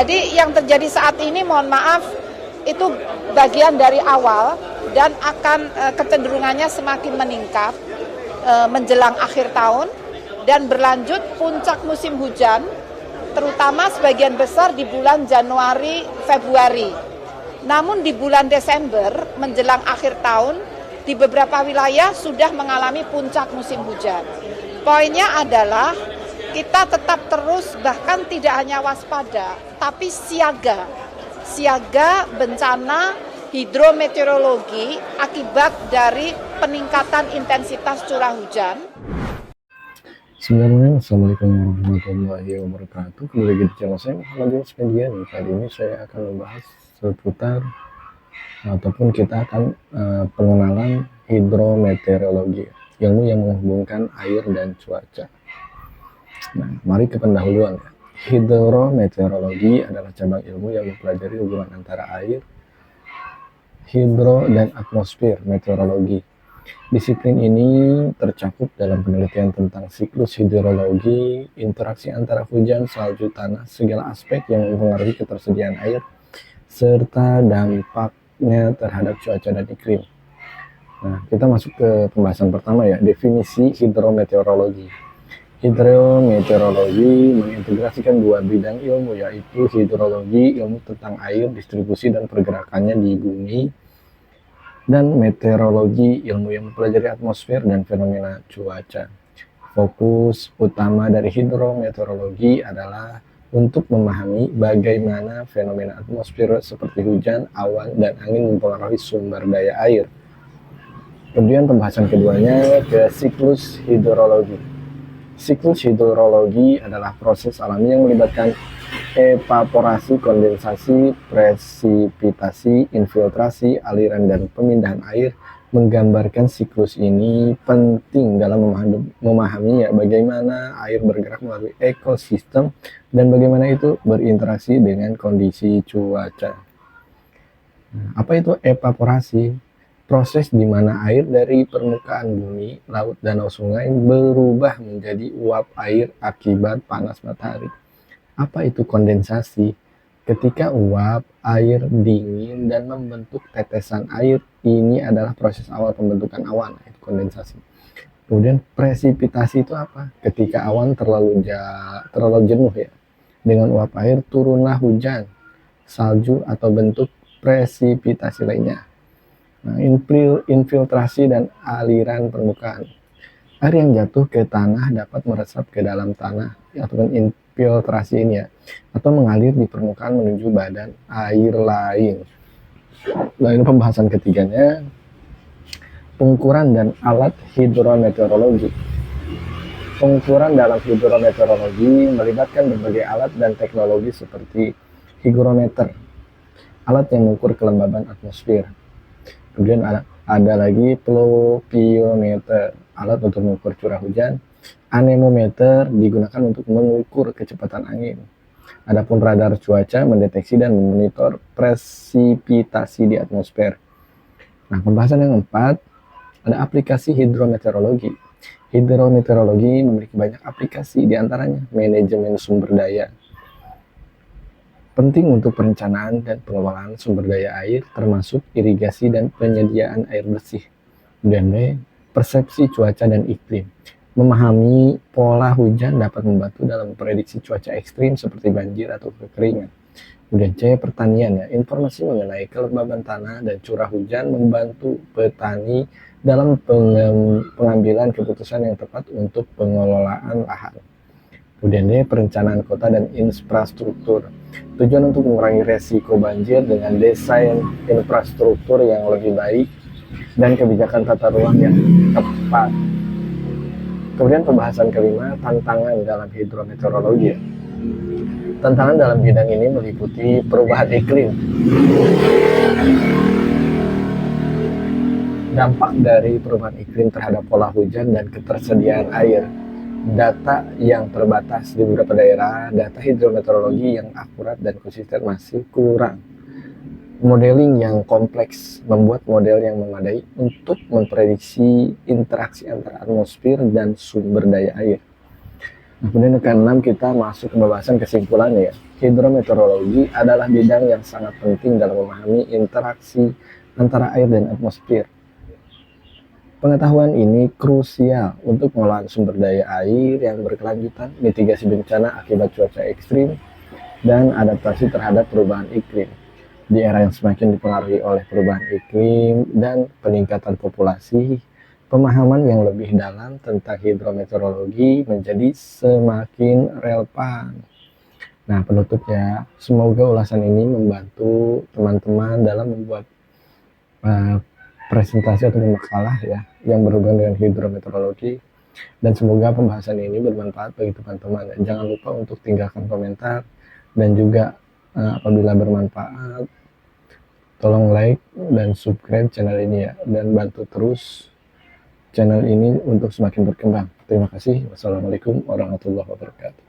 Jadi yang terjadi saat ini, mohon maaf, itu bagian dari awal dan akan kecenderungannya semakin meningkat menjelang akhir tahun dan berlanjut puncak musim hujan, terutama sebagian besar di bulan Januari, Februari. Namun di bulan Desember menjelang akhir tahun, di beberapa wilayah sudah mengalami puncak musim hujan. Poinnya adalah kita tetap terus, bahkan tidak hanya waspada, tapi siaga bencana hidrometeorologi akibat dari peningkatan intensitas curah hujan. Bismillahirrahmanirrahim. Assalamualaikum warahmatullahi wabarakatuh. Kembali lagi di channel saya, Muhammad Yunus Media. Kali ini saya akan membahas seputar ataupun kita akan pengenalan hidrometeorologi, ilmu yang menghubungkan air dan cuaca. Nah, mari ke pendahuluan ya. Hidrometeorologi adalah cabang ilmu yang mempelajari hubungan antara air, hidro, dan atmosfer meteorologi. Disiplin ini tercakup dalam penelitian tentang siklus hidrologi, interaksi antara hujan, salju, tanah, segala aspek yang mempengaruhi ketersediaan air, serta dampaknya terhadap cuaca dan iklim. Nah, kita masuk ke pembahasan pertama ya, definisi hidrometeorologi. Hidrometeorologi mengintegrasikan dua bidang ilmu, yaitu hidrologi, ilmu tentang air, distribusi dan pergerakannya di bumi, dan meteorologi, ilmu yang mempelajari atmosfer dan fenomena cuaca. Fokus utama dari hidrometeorologi adalah untuk memahami bagaimana fenomena atmosfer seperti hujan, awan, dan angin mempengaruhi sumber daya air. Kemudian pembahasan keduanya ke siklus hidrologi. Siklus hidrologi adalah proses alami yang melibatkan evaporasi, kondensasi, presipitasi, infiltrasi, aliran, dan pemindahan air. Menggambarkan siklus ini penting dalam memahami bagaimana air bergerak melalui ekosistem dan bagaimana itu berinteraksi dengan kondisi cuaca. Apa itu evaporasi? Proses di mana air dari permukaan bumi, laut, danau, sungai berubah menjadi uap air akibat panas matahari. Apa itu kondensasi? Ketika uap air dingin dan membentuk tetesan air, ini adalah proses awal pembentukan awan, itu kondensasi. Kemudian presipitasi itu apa? Ketika awan terlalu jenuh ya, dengan uap air turunlah hujan, salju, atau bentuk presipitasi lainnya. Nah, infiltrasi dan aliran permukaan. Air yang jatuh ke tanah dapat meresap ke dalam tanah ataupun infiltrasi ini ya, atau mengalir di permukaan menuju badan air lain. Nah, ini pembahasan ketiganya, pengukuran dan alat hidrometeorologi. Pengukuran dalam hidrometeorologi melibatkan berbagai alat dan teknologi seperti hygrometer, alat yang mengukur kelembaban atmosfer. Kemudian ada lagi pluviometer, alat untuk mengukur curah hujan. Anemometer digunakan untuk mengukur kecepatan angin. Adapun radar cuaca mendeteksi dan memonitor presipitasi di atmosfer. Nah, pembahasan yang keempat, ada aplikasi hidrometeorologi. Hidrometeorologi memiliki banyak aplikasi, diantaranya manajemen sumber daya. Penting untuk perencanaan dan pengelolaan sumber daya air, termasuk irigasi dan penyediaan air bersih. Kemudian persepsi cuaca dan iklim. Memahami pola hujan dapat membantu dalam memprediksi cuaca ekstrim seperti banjir atau kekeringan. Kemudian C, pertanian ya. Informasi mengenai kelembaban tanah dan curah hujan membantu petani dalam pengambilan keputusan yang tepat untuk pengelolaan lahan. Kemudian D, perencanaan kota dan infrastruktur. Tujuan untuk mengurangi resiko banjir dengan desain infrastruktur yang lebih baik dan kebijakan tata ruang yang tepat. Kemudian pembahasan kelima, tantangan dalam hidrometeorologi. Tantangan dalam bidang ini meliputi perubahan iklim, dampak dari perubahan iklim terhadap pola hujan dan ketersediaan air. Data yang terbatas di beberapa daerah, data hidrometeorologi yang akurat dan konsisten masih kurang. Modeling yang kompleks, membuat model yang memadai untuk memprediksi interaksi antara atmosfer dan sumber daya air. Nah, kemudian yang keenam kita masuk ke pembahasan kesimpulannya ya. Hidrometeorologi adalah bidang yang sangat penting dalam memahami interaksi antara air dan atmosfer. Pengetahuan ini krusial untuk pengelolaan sumber daya air yang berkelanjutan, mitigasi bencana akibat cuaca ekstrim, dan adaptasi terhadap perubahan iklim. Di era yang semakin dipengaruhi oleh perubahan iklim dan peningkatan populasi, pemahaman yang lebih dalam tentang hidrometeorologi menjadi semakin relevan. Nah, penutupnya, semoga ulasan ini membantu teman-teman dalam membuat presentasi atau makalah ya yang berhubungan dengan hidrometeorologi, dan semoga pembahasan ini bermanfaat bagi teman-teman. Dan jangan lupa untuk tinggalkan komentar, dan juga apabila bermanfaat tolong like dan subscribe channel ini ya, dan bantu terus channel ini untuk semakin berkembang. Terima kasih. Wassalamualaikum warahmatullahi wabarakatuh.